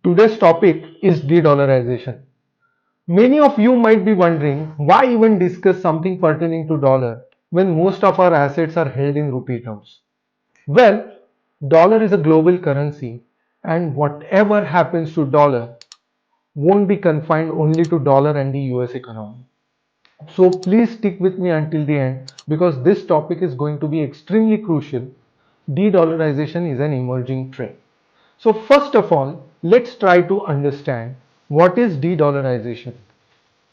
Today's topic is de-dollarization. Many of you might be wondering why even discuss something pertaining to dollar when most of our assets are held in rupee terms. Well, dollar is a global currency and whatever happens to dollar won't be confined only to dollar and the US economy. So please stick with me until the end because this topic is going to be extremely crucial. De-dollarization is an emerging trend. So first of all, let's try to understand what is de-dollarization.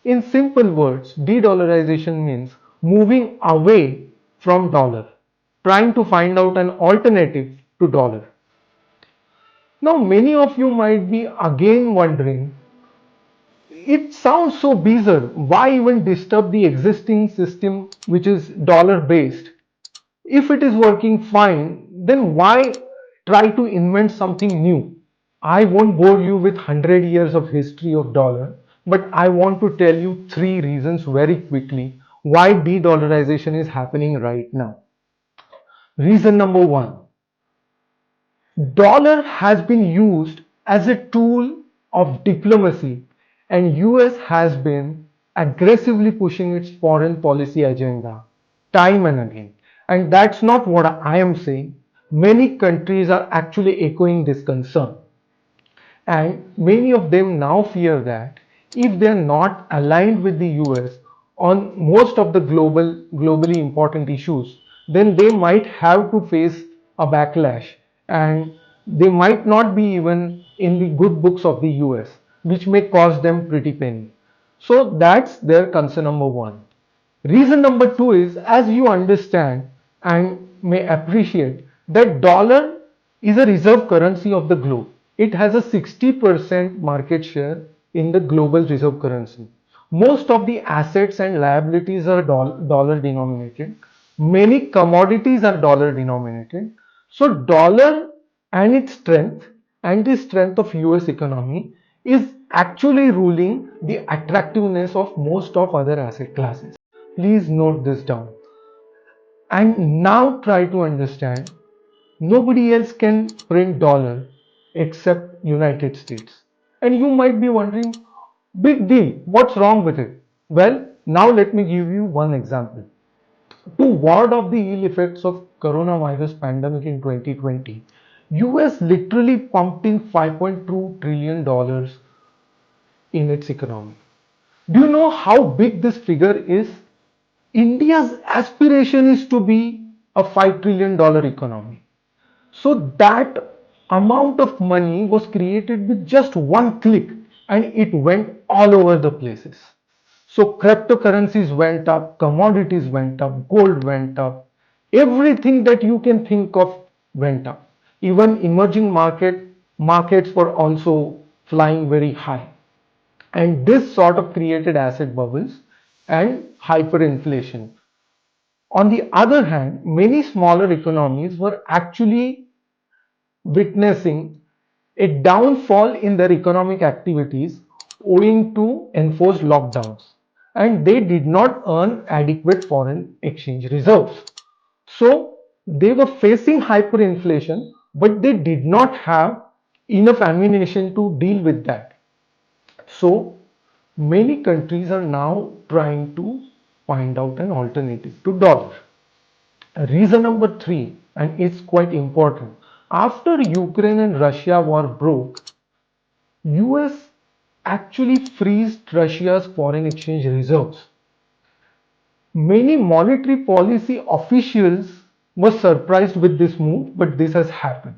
In simple words, de-dollarization means moving away from dollar, trying to find out an alternative to dollar. Now many of you might be again wondering, it sounds so bizarre, why even disturb the existing system which is dollar based? If it is working fine, then why try to invent something new? I won't bore you with 100 years of history of dollar, but I want to tell you three reasons very quickly why de-dollarization is happening right now. Reason number one, dollar has been used as a tool of diplomacy and US has been aggressively pushing its foreign policy agenda time and again. And that's not what I am saying. Many countries are actually echoing this concern. And many of them now fear that if they are not aligned with the US on most of the globally important issues, then they might have to face a backlash and they might not be even in the good books of the US, which may cost them pretty penny. So that's their concern number one. Reason number two is, as you understand and may appreciate, that dollar is a reserve currency of the globe. It has a 60% market share in the global reserve currency. Most of the assets and liabilities are dollar denominated. Many commodities are dollar denominated. So dollar and its strength and the strength of US economy is actually ruling the attractiveness of most of other asset classes. Please note this down. And now try to understand, nobody else can print dollar except United States. And you might be wondering, big deal, what's wrong with it? Well, now let me give you one example. To ward off the ill effects of coronavirus pandemic in 2020, US literally pumped in $5.2 trillion in its economy. Do you know how big this figure is? India's aspiration is to be a $5 trillion economy. So that amount of money was created with just one click and it went all over the places. So cryptocurrencies went up, commodities went up, gold went up, everything that you can think of went up. Even emerging markets were also flying very high. And this sort of created asset bubbles and hyperinflation. On the other hand, many smaller economies were actually witnessing a downfall in their economic activities owing to enforced lockdowns, and they did not earn adequate foreign exchange reserves. So they were facing hyperinflation, but they did not have enough ammunition to deal with that. So many countries are now trying to find out an alternative to dollar. Reason number three, and it's quite important. After Ukraine and Russia war broke, US actually freezed Russia's foreign exchange reserves. Many monetary policy officials were surprised with this move, but this has happened.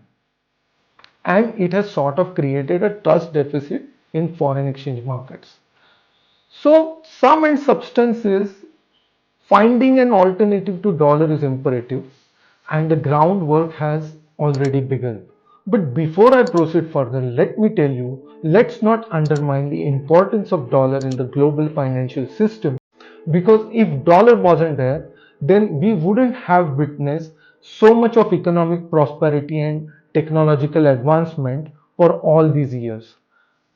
And it has sort of created a trust deficit in foreign exchange markets. So, sum and substance is, finding an alternative to dollar is imperative and the groundwork has already begun. But before I proceed further, let me tell you, let's not undermine the importance of dollar in the global financial system, because if dollar wasn't there, then we wouldn't have witnessed so much of economic prosperity and technological advancement for all these years.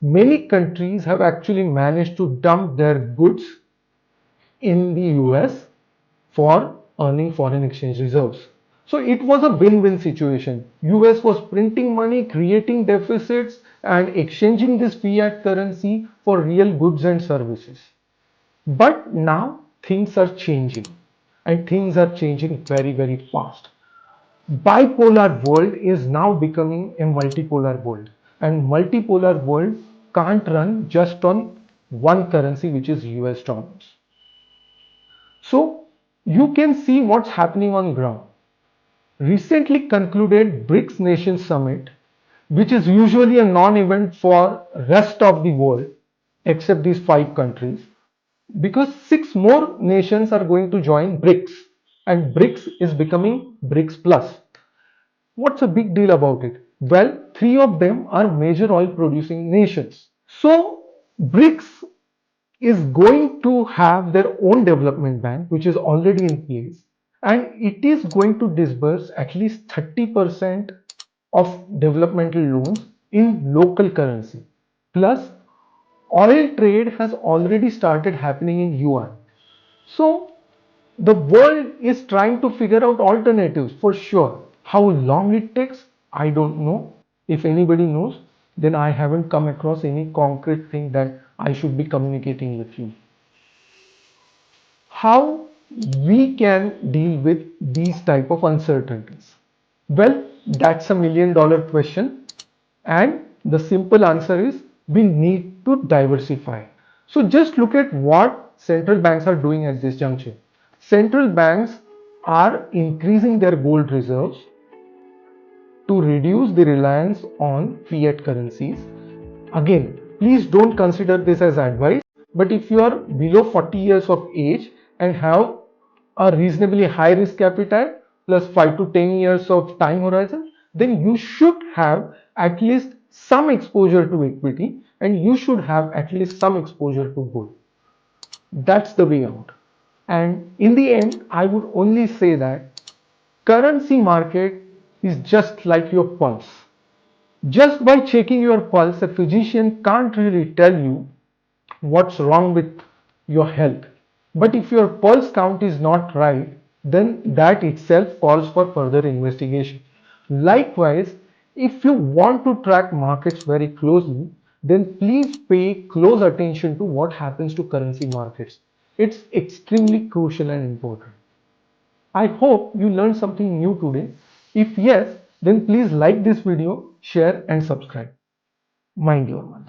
Many countries have actually managed to dump their goods in the US for earning foreign exchange reserves. So it was a win-win situation. US was printing money, creating deficits, and exchanging this fiat currency for real goods and services. But now things are changing, and things are changing very, very fast. Bipolar world is now becoming a multipolar world, and multipolar world can't run just on one currency, which is US dollars. So you can see what's happening on ground. Recently concluded BRICS Nation Summit, which is usually a non-event for rest of the world except these 5 countries, because 6 more nations are going to join BRICS, and BRICS is becoming BRICS Plus. What's a big deal about it? Well, 3 of them are major oil producing nations. So BRICS is going to have their own development bank, which is already in place, and it is going to disburse at least 30% of developmental loans in local currency. Plus, oil trade has already started happening in yuan. So the world is trying to figure out alternatives for sure. How long it takes, I don't know. If anybody knows, then I haven't come across any concrete thing that I should be communicating with you. How we can deal with these type of uncertainties? Well, that's a $1 million question, and the simple answer is we need to diversify. So just look at what central banks are doing at this juncture. Central banks are increasing their gold reserves to reduce the reliance on fiat currencies. Again, please don't consider this as advice, but if you are below 40 years of age and have a reasonably high risk appetite plus 5 to 10 years of time horizon, then you should have at least some exposure to equity, and you should have at least some exposure to gold. That's the way out. And in the end, I would only say that currency market is just like your pulse. Just by checking your pulse, a physician can't really tell you what's wrong with your health. But if your pulse count is not right, then that itself calls for further investigation. Likewise, if you want to track markets very closely, then please pay close attention to what happens to currency markets. It's extremely crucial and important. I hope you learned something new today. If yes, then please like this video, share and subscribe. Mind your money.